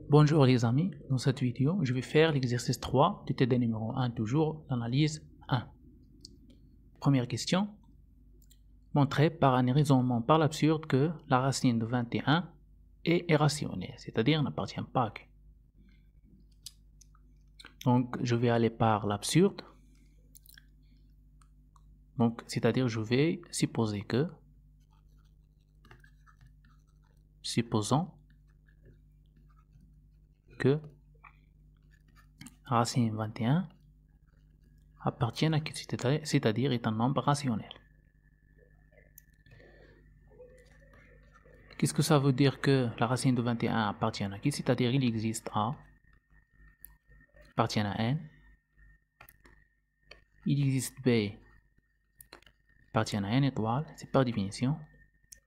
Bonjour les amis, dans cette vidéo, je vais faire l'exercice 3 du TD numéro 1, toujours l'analyse 1. Première question. Montrer par un raisonnement par l'absurde que la racine de 21 est irrationnelle, c'est-à-dire n'appartient pas à Q. Donc je vais aller par l'absurde. Donc c'est-à-dire je vais supposer que, supposons que racine 21 appartient à Q, c'est-à-dire est un nombre rationnel. Qu'est-ce que ça veut dire que la racine de 21 appartient à qui? C'est-à-dire il existe A, appartient à N, il existe B, appartient à N étoile, c'est par définition,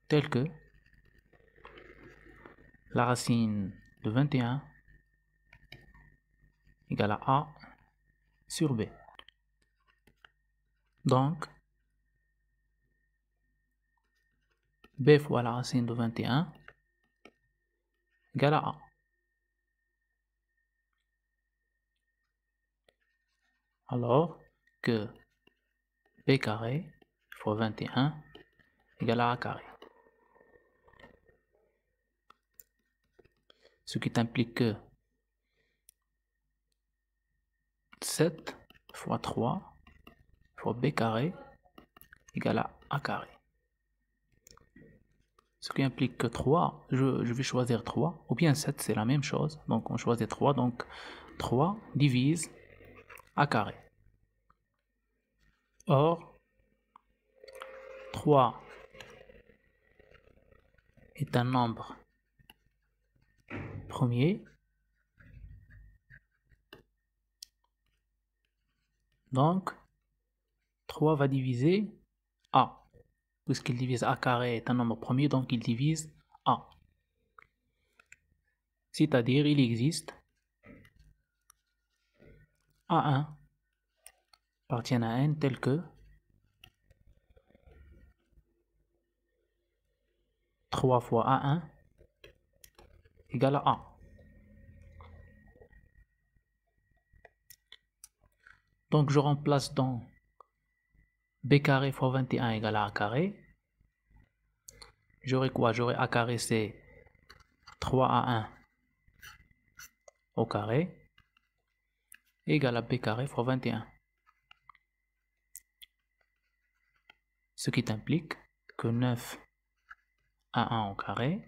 tel que la racine de 21 égale à A sur B. Donc, B fois la racine de 21 égale à A. Alors que B carré fois 21 égale à A carré. Ce qui implique que 7 fois 3 fois B carré égale à A carré. Ce qui implique que 3, je vais choisir 3, ou bien 7, c'est la même chose. Donc on choisit 3, donc 3 divise A carré. Or, 3 est un nombre premier. Donc, 3 va diviser A. Puisqu'il divise A carré est un nombre premier, donc il divise A. C'est-à-dire, il existe A1 appartient à N tel que 3 fois A1 égale à A. Donc, je remplace dans B carré fois 21 égale à A carré. J'aurai quoi? J'aurai A carré, c'est 3A1 au carré égale à B carré fois 21. Ce qui implique que 9A1 au carré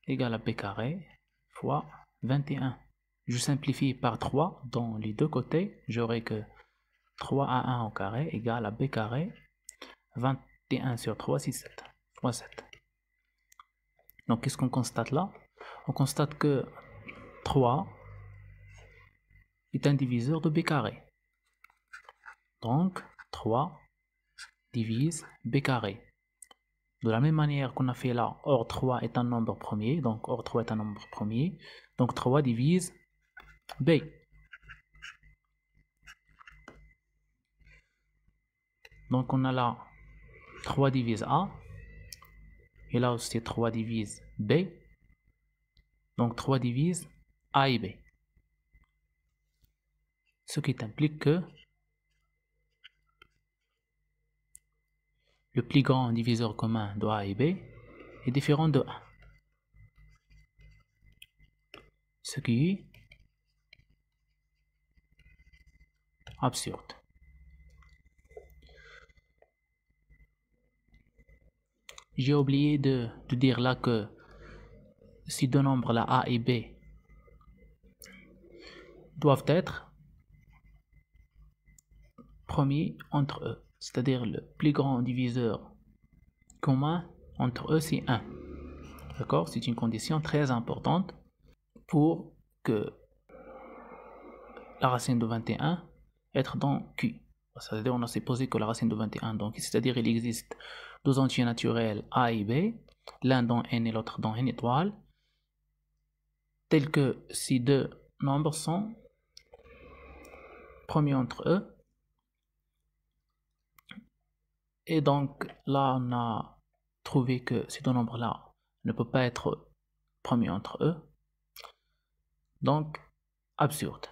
égale à B carré fois 21. Je simplifie par 3 dans les deux côtés. J'aurai que 3A1 au carré égale à B carré 21 sur 3, 6, 7 fois 7. Donc qu'est-ce qu'on constate là? On constate que 3 est un diviseur de B carré. Donc 3 divise B carré. De la même manière qu'on a fait là, or 3 est un nombre premier, donc or 3 est un nombre premier, donc 3 divise B. Donc on a là 3 divise A, et là aussi 3 divise B, donc 3 divise A et B. Ce qui implique que le plus grand diviseur commun de A et B est différent de 1. Ce qui est absurde. J'ai oublié de dire là que si deux nombres là A et B doivent être premiers entre eux, c'est-à-dire le plus grand diviseur commun entre eux c'est 1. D'accord? C'est une condition très importante pour que la racine de 21 être dans Q. C'est-à-dire on a supposé que la racine de 21, donc c'est-à-dire il existe deux entiers naturels A et B, l'un dans N et l'autre dans N étoile, tels que ces deux nombres sont premiers entre eux. Et donc là on a trouvé que ces deux nombres là ne peuvent pas être premiers entre eux. Donc, absurde.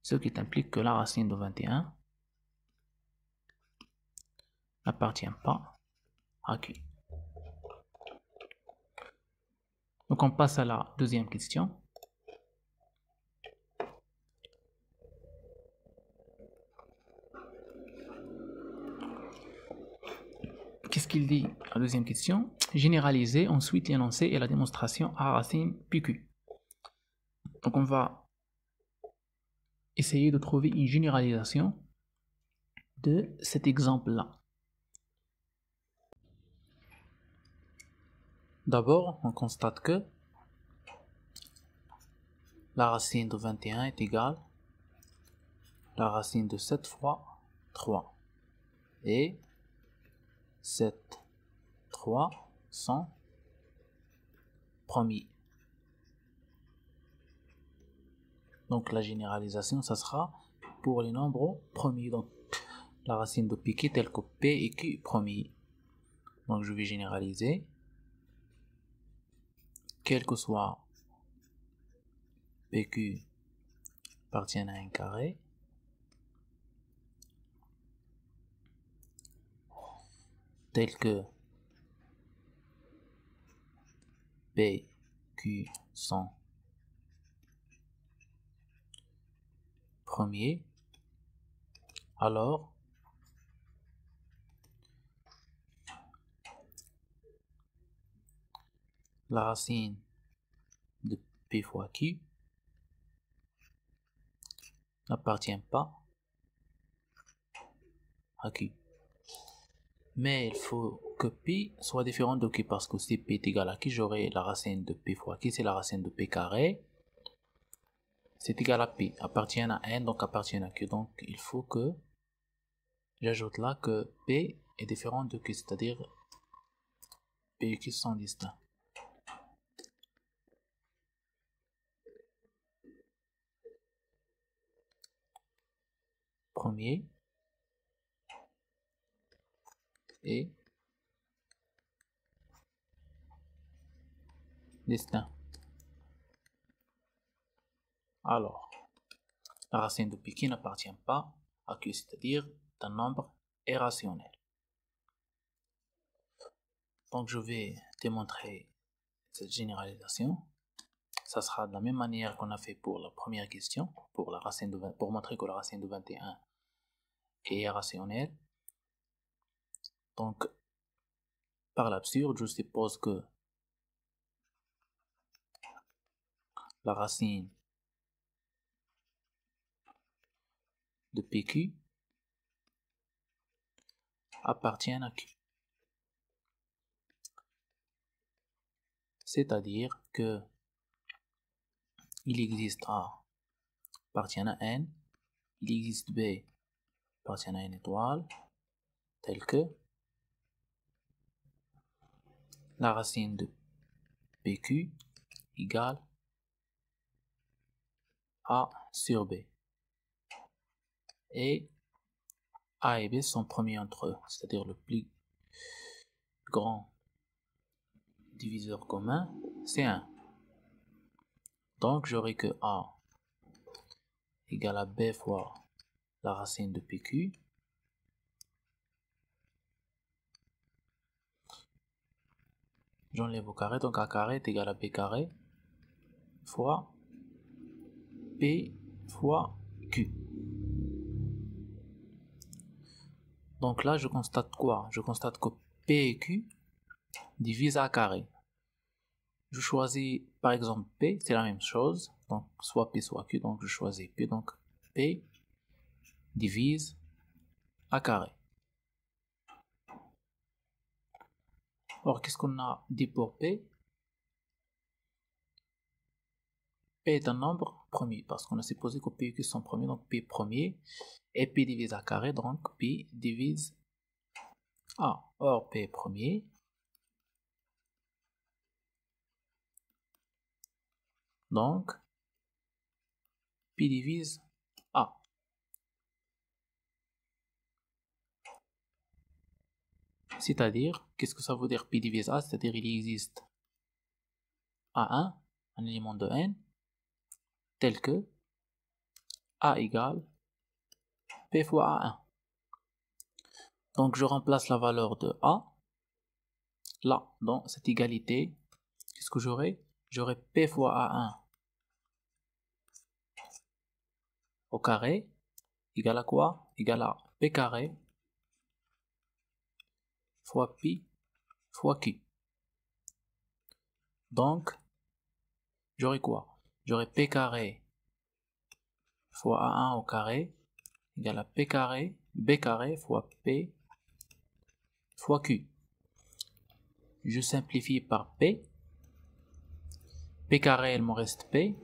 Ce qui implique que la racine de 21 n'appartient pas à Q. Donc on passe à la deuxième question. Qu'est-ce qu'il dit la deuxième question? Généraliser ensuite l'énoncé et la démonstration à racine PQ. Donc on va essayer de trouver une généralisation de cet exemple-là. D'abord, on constate que la racine de 21 est égale à la racine de 7 fois 3. Et 7, 3 sont premiers. Donc la généralisation, ça sera pour les nombres premiers. Donc la racine de PQ telle que P et Q premiers. Donc je vais généraliser. Quel que soit PQ appartiennent à un carré. Tel que P, Q sont premiers. Alors, la racine de P fois Q n'appartient pas à Q. Mais il faut que P soit différent de Q parce que si P est égal à Q, j'aurai la racine de P fois Q, c'est la racine de P carré. C'est égal à P, appartient à N, donc appartient à Q. Donc il faut que j'ajoute là que P est différent de Q, c'est-à-dire P et Q sont distincts. Premier et distinct. Alors, la racine de P qui n'appartient pas à Q, c'est-à-dire d'un nombre irrationnel. Donc je vais démontrer cette généralisation. Ça sera de la même manière qu'on a fait pour la première question, pour la racine de 20, pour montrer que la racine de 21 est irrationnelle. Donc, par l'absurde, je suppose que la racine de PQ appartient à Q. C'est-à-dire que il existe A appartient à N, il existe B appartient à N étoile, tel que la racine de PQ égale A sur B. Et A et B sont premiers entre eux, c'est-à-dire le plus grand diviseur commun, c'est 1. Donc j'aurai que A égale à B fois la racine de PQ. J'enlève au carré, donc A carré est égal à B carré fois P fois Q. Donc là, je constate quoi? Je constate que P et Q divisent A carré. Je choisis par exemple P, c'est la même chose, donc soit P soit Q, donc je choisis P, donc P divise A carré. Or, qu'est-ce qu'on a dit pour P? P est un nombre premier, parce qu'on a supposé que P et Q sont premiers, donc P premier, et P divise A carré, donc P divise A. Or, P est premier, donc P divise A. C'est-à-dire, qu'est-ce que ça veut dire P divise A? C'est-à-dire il existe A1, un élément de N, tel que A égale P fois A1. Donc je remplace la valeur de A, là, dans cette égalité. Qu'est-ce que j'aurai? J'aurai P fois A1 au carré, égale à quoi? Égale à P carré fois Pi fois Q. Donc, j'aurai quoi? J'aurai P carré fois A1 au carré égale à P carré, B carré fois P fois Q. Je simplifie par P. P carré, il me reste P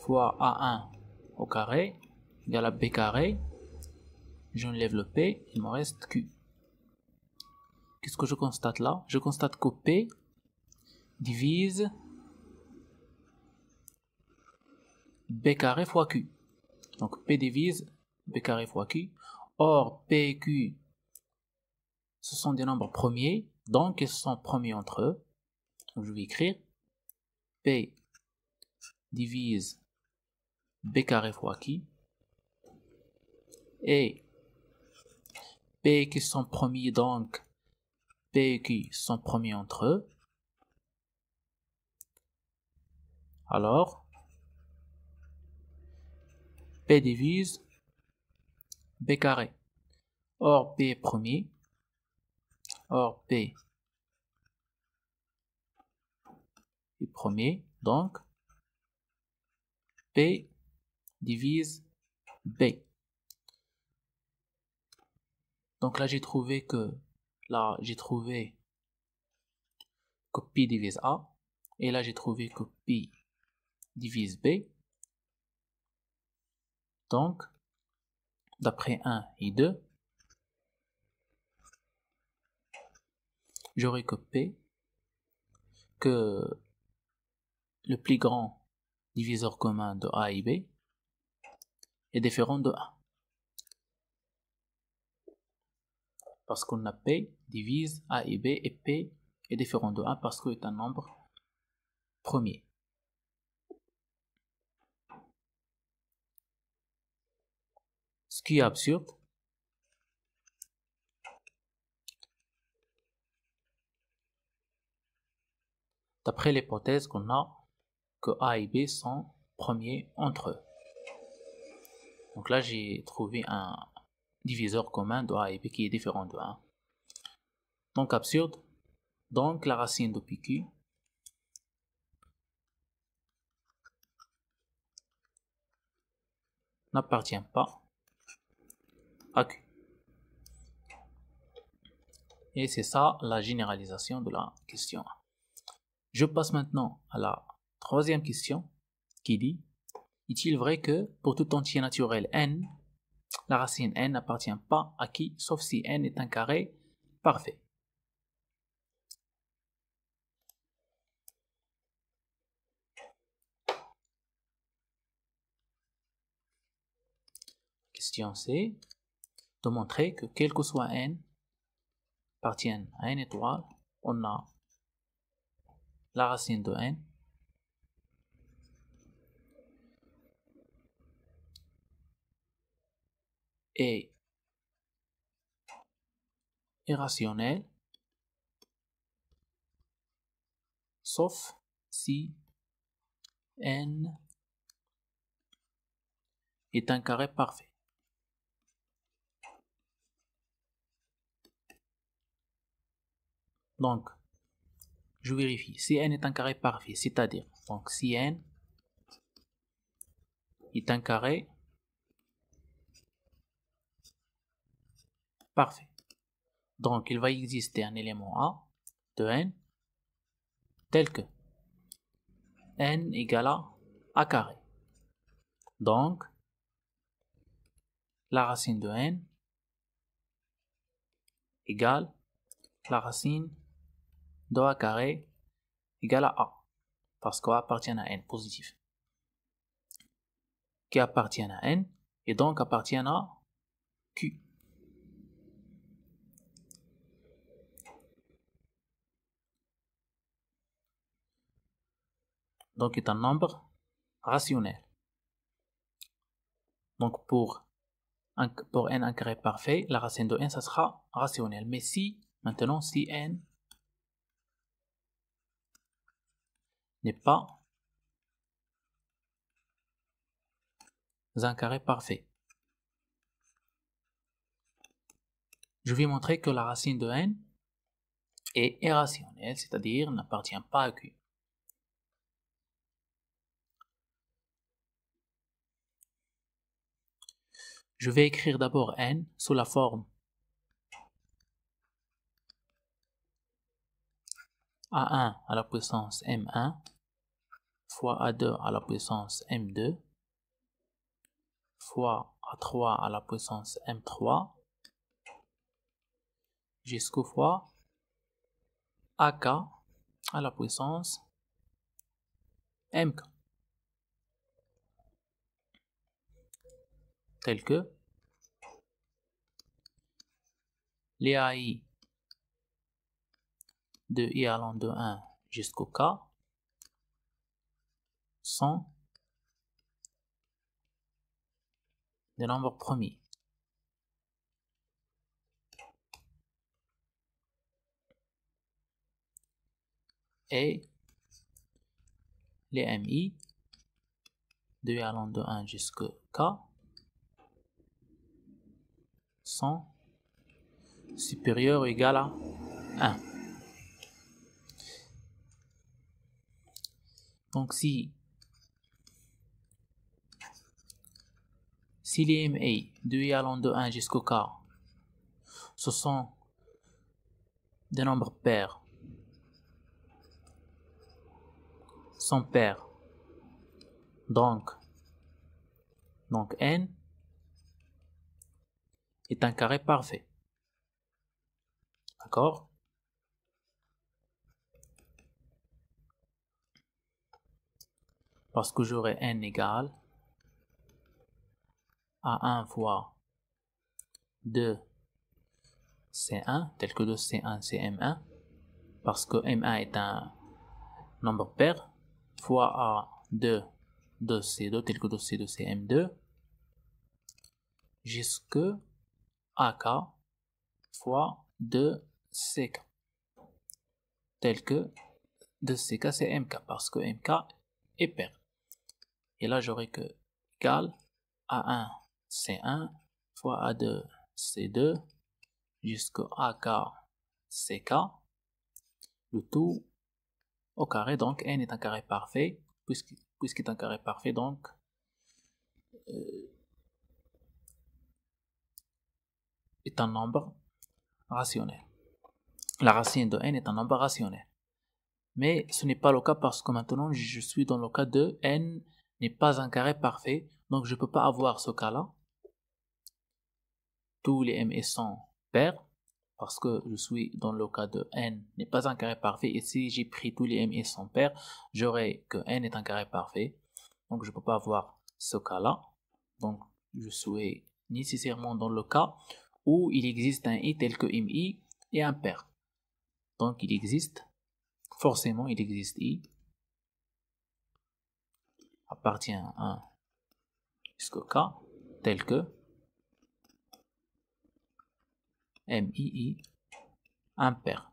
fois A1 au carré égale à B carré. J'enlève le P, il me reste Q. Qu'est-ce que je constate là? Je constate que P divise B carré fois Q. Donc P divise B carré fois Q. Or, P et Q, ce sont des nombres premiers, donc ils sont premiers entre eux. Donc je vais écrire P divise B carré fois Q. Et P et Q sont premiers, donc P et Q sont premiers entre eux. Alors, P divise B carré. Or, P est premier. Or, P est premier. Donc, P divise B. Donc là, j'ai trouvé que P divise A. Et là, j'ai trouvé que P divise B. Donc, d'après 1 et 2, j'aurai que le plus grand diviseur commun de A et B est différent de 1. Parce qu'on a P divise A et B, et P est différent de 1 parce qu'il est un nombre premier. Ce qui est absurde, d'après l'hypothèse qu'on a que A et B sont premiers entre eux. Donc là, j'ai trouvé un diviseur commun de A et B qui est différent de 1. Donc absurde. Donc la racine de PQ n'appartient pas à Q. Et c'est ça la généralisation de la question 1. Je passe maintenant à la troisième question qui dit: est-il vrai que pour tout entier naturel n, la racine n n'appartient pas à qui sauf si n est un carré parfait? Question C, de montrer que quel que soit n appartienne à n étoile, on a la racine de n est irrationnelle sauf si n est un carré parfait. Donc, je vérifie. Si n est un carré parfait, c'est-à-dire, donc si n est un carré parfait, donc il va exister un élément A de n tel que n égale à A carré. Donc, la racine de n égale la racine de A carré égale à A, parce qu'A appartient à n positif, qui appartient à n, et donc appartient à Q. donc est un nombre rationnel. Donc pour n un carré parfait, la racine de n, ça sera rationnel. Mais si, maintenant, si n n'est pas un carré parfait, je vais montrer que la racine de n est irrationnelle, c'est-à-dire n'appartient pas à Q. Je vais écrire d'abord n sous la forme A1 à la puissance M1 fois A2 à la puissance M2 fois A3 à la puissance M3 jusqu'au fois AK à la puissance MK, tel que les AI de I allant de 1 jusqu'au K sont des nombres premiers. Et les MI de I allant de 1 jusqu'au K sont supérieurs ou égaux à 1. Donc si les MI de I allant de 1 jusqu'au K, ce sont des nombres pairs, sont pairs, donc n est un carré parfait. D'accord? Parce que j'aurai n égale à 1 fois 2 C1, tel que 2 C1 c'est M1, parce que M1 est un nombre pair, fois A2 2C2, tel que 2C2 c'est M2, jusque AK fois 2CK, tel que 2CK c'est MK, parce que MK est pair. Et là j'aurai que égal A1 C1 fois A2 C2 jusqu'à AK CK, le tout au carré. Donc n est un carré parfait, puisqu'il est un carré parfait, donc est un nombre rationnel. La racine de n est un nombre rationnel. Mais ce n'est pas le cas parce que maintenant je suis dans le cas de n n'est pas un carré parfait, donc je ne peux pas avoir ce cas-là. Tous les m sont pairs, parce que je suis dans le cas de n n'est pas un carré parfait, et si j'ai pris tous les m sont pairs, j'aurai que n est un carré parfait, donc je ne peux pas avoir ce cas-là. Donc je suis nécessairement dans le cas où il existe un i tel que mi est impair. Donc il existe, forcément il existe i appartient à 1 jusqu'au k tel que mii impair.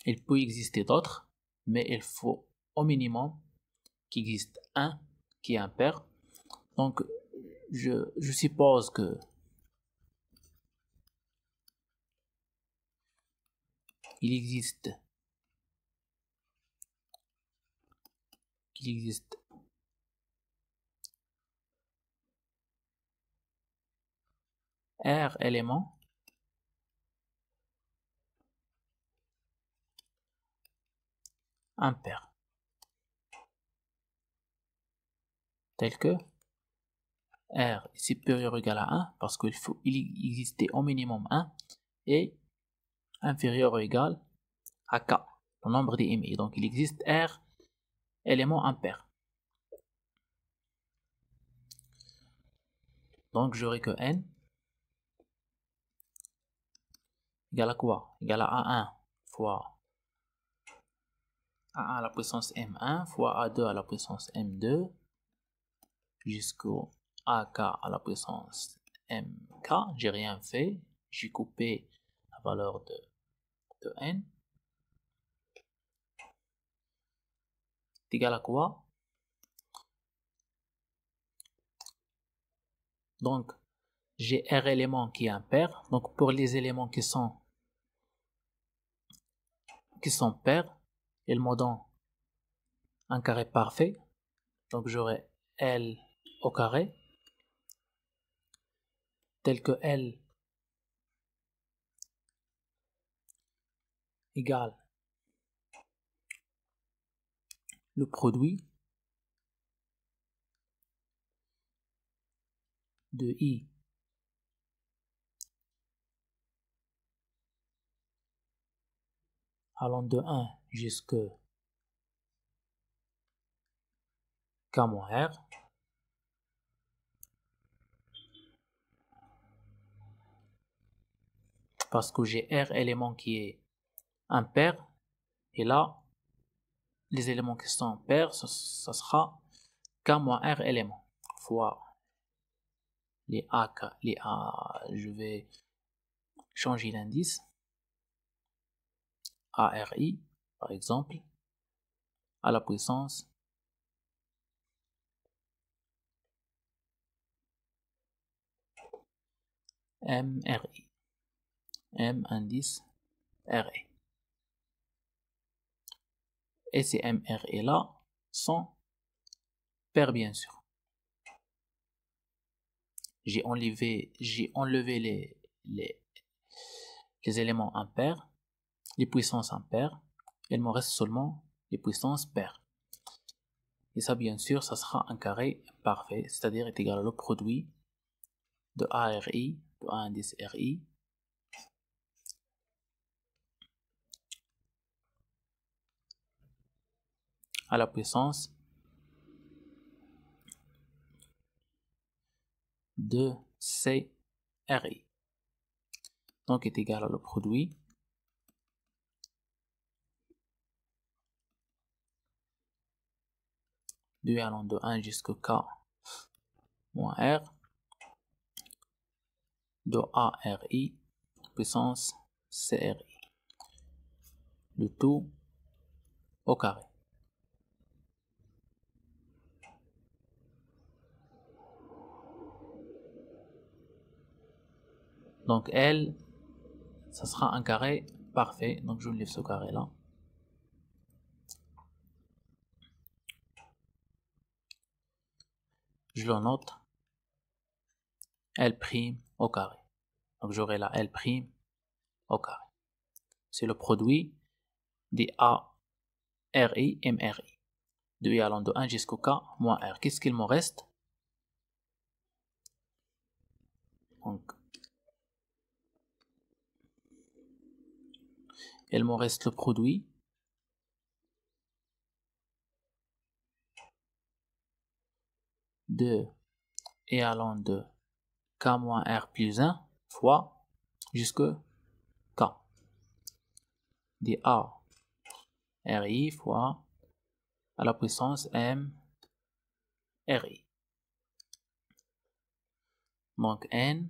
Il peut exister d'autres, mais il faut au minimum qu'il existe un qui est impair. Donc je suppose que il existe R éléments impairs, tel que R est supérieur ou égal à 1, parce qu'il faut exister au minimum 1, et inférieur ou égal à K, le nombre des mi. Donc il existe R éléments impairs. Donc j'aurai que n égale à quoi? Égale à 1 fois A1 à la puissance M1 fois A2 à la puissance M2 jusqu'au AK à la puissance MK. J'ai rien fait, j'ai coupé la valeur de N. C'est égal à quoi? Donc, j'ai R élément qui est impair. Donc, pour les éléments qui sont pairs, ils me donnent un carré parfait. Donc, j'aurai L au carré, tel que L égale le produit de I allant de 1 jusqu'à K moins R, parce que j'ai R élément qui est impair, et là, les éléments qui sont pairs, ça sera K moins R éléments, fois les A, je vais changer l'indice, ARI, par exemple, à la puissance MRI, M indice RI. Et ces MRI là sont pairs bien sûr. J'ai enlevé les éléments impairs, les puissances impaires, il me reste seulement les puissances paires. Et ça, bien sûr, ça sera un carré parfait, c'est-à-dire est égal au produit de ARI, de A indice RI, à la puissance de CRI. Donc est égal à le produit de I allant de 1 jusqu'à K moins R de ARI puissance CRI. Le tout au carré. Donc L, ça sera un carré parfait. Donc je lève ce carré là. Je le note. L' au carré. Donc j'aurai la L' au carré. C'est le produit des ARI, MRI. De I allant de 1 jusqu'au K moins R. Qu'est-ce qu'il me reste? Donc, il me reste le produit de I allant de K moins R plus 1 fois jusque K. Des A RI fois à la puissance M RI. Donc N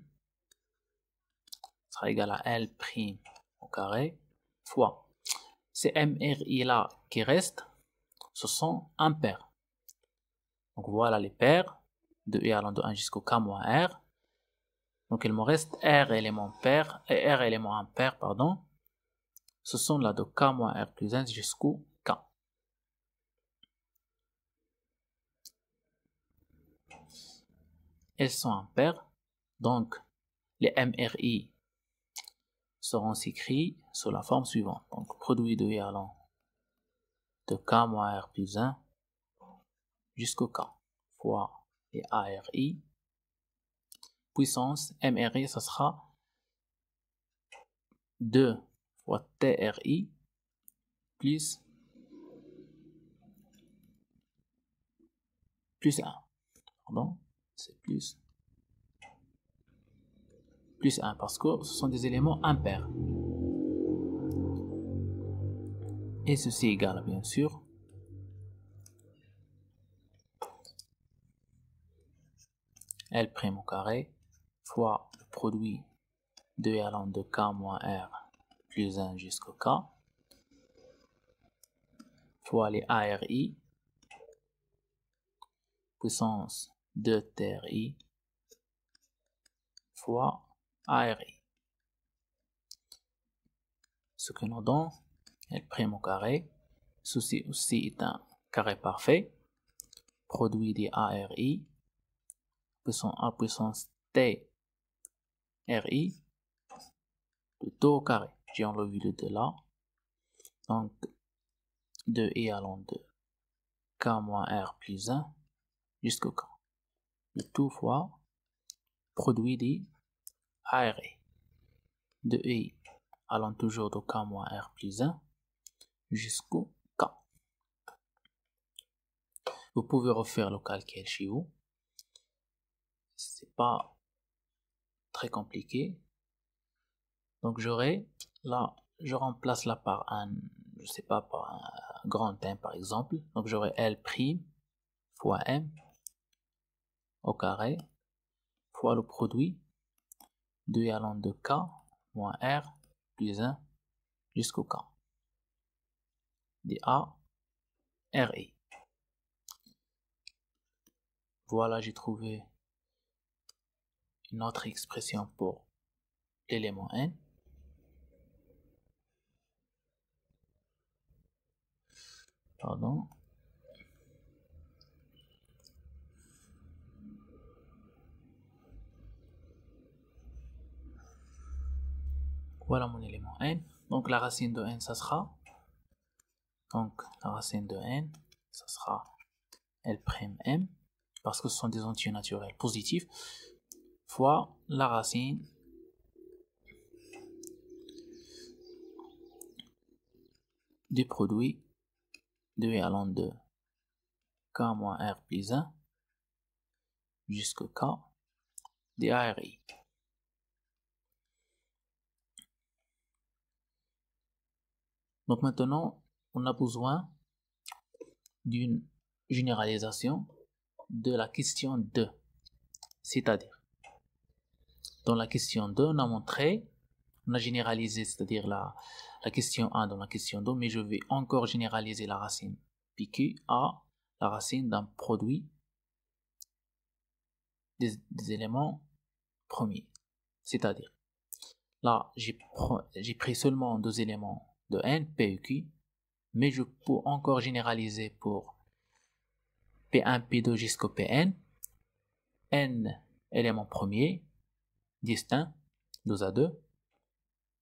sera égal à L' au carré fois ces MRI là qui restent, ce sont impairs. Donc voilà les paires de I allant de 1 jusqu'au K moins R. Donc il me reste R élément pair et R élément impair, pardon. Ce sont là de K moins R plus 1 jusqu'au K. Elles sont impairs. Donc les MRI seront écrits sous la forme suivante. Donc produit de I allant de K moins R plus 1 jusqu'au K fois les ARI puissance MRI, ça sera 2 fois TRI plus 1. Pardon, c'est plus 1 parce que ce sont des éléments impairs. Et ceci égale bien sûr L' au carré fois le produit de I allant de K moins R plus 1 jusqu'au K fois les ARI puissance 2 TRI fois ARI. Ce que nous donne L' au carré. Ceci aussi est un carré parfait. Produit des ARI puissance A puissance T RI de 2 au carré. J'ai enlevé le 2 là. Donc 2 I allant de K moins R plus 1 jusqu'au K. Le tout fois produit des ARI. De I allant toujours de K moins R plus 1 jusqu'au K. Vous pouvez refaire le calcul chez vous. C'est pas très compliqué. Donc j'aurai là, je remplace là par un, je sais pas, par un grand M par exemple. Donc j'aurai L' fois M au carré fois le produit de I allant de K moins R plus 1 jusqu'au K. Des A RI. Voilà, j'ai trouvé une autre expression pour l'élément N. Pardon. Voilà mon élément N. Donc la racine de N, ça sera. Donc la racine de N, ça sera L'M, parce que ce sont des entiers naturels positifs, fois la racine du produit de I allant de K moins R plus 1 jusqu'au K des ARI. Donc maintenant, on a besoin d'une généralisation de la question 2. C'est-à-dire, dans la question 2, on a montré, on a généralisé, c'est-à-dire la question 1 dans la question 2, mais je vais encore généraliser la racine PQ à la racine d'un produit des éléments premiers. C'est-à-dire, là, j'ai pris seulement deux éléments de N, P et Q, mais je peux encore généraliser pour P1, P2 jusqu'au Pn, N éléments premiers, distincts, 2 à 2.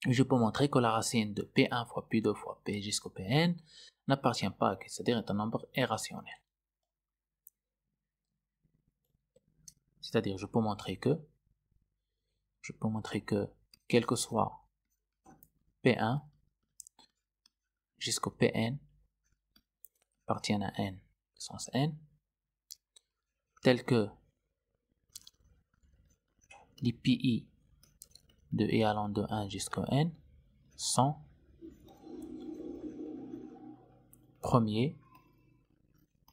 Je peux montrer que la racine de P1 fois P2 fois P jusqu'au Pn n'appartient pas à Q, c'est-à-dire est un nombre irrationnel. C'est-à-dire, je peux montrer que quel que soit P1 jusqu'au Pn appartiennent à N puissance N, tel que les PI de I allant de 1 jusqu'à N sont premiers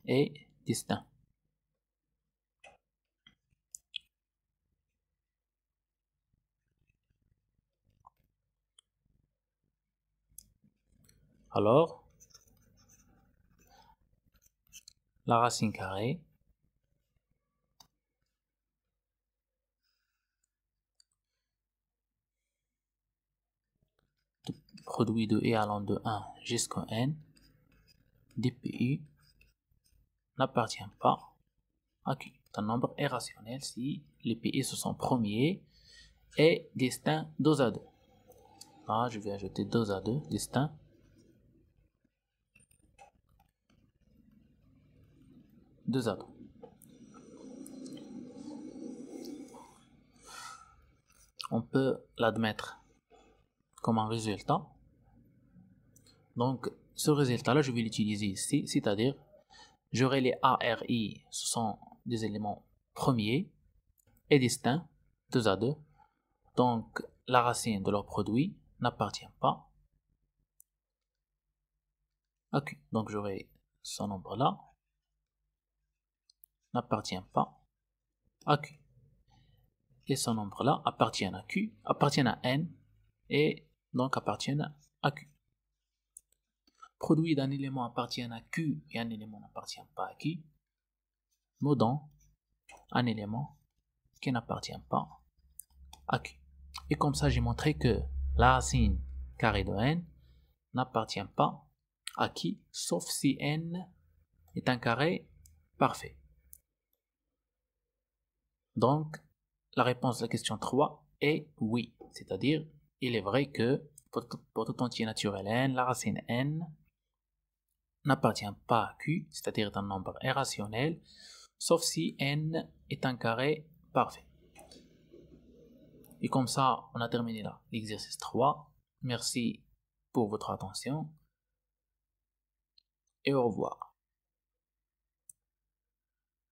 et distincts. Alors, la racine carrée du produit de I allant de 1 jusqu'à N des PI n'appartient pas à Q. C'est un nombre irrationnel si les PI se sont premiers et distincts 2 à 2. Là, je vais ajouter 2 à 2 distincts. Deux à 2. On peut l'admettre comme un résultat. Donc, ce résultat-là, je vais l'utiliser ici, c'est-à-dire, j'aurai les ARI, ce sont des éléments premiers et distincts, 2 à 2. Donc, la racine de leur produit n'appartient pas à Q. Donc j'aurai ce nombre-là n'appartient pas à Q. Et ce nombre-là appartient à Q, appartient à N, et donc appartient à Q. Produit d'un élément appartient à Q et un élément n'appartient pas à Q, nous donne un élément qui n'appartient pas à Q. Et comme ça, j'ai montré que la racine carrée de N n'appartient pas à Q, sauf si N est un carré parfait. Donc, la réponse de la question 3 est oui. C'est-à-dire, il est vrai que pour tout entier naturel N, la racine N n'appartient pas à Q, c'est-à-dire un nombre irrationnel, sauf si N est un carré parfait. Et comme ça, on a terminé là l'exercice 3. Merci pour votre attention et au revoir.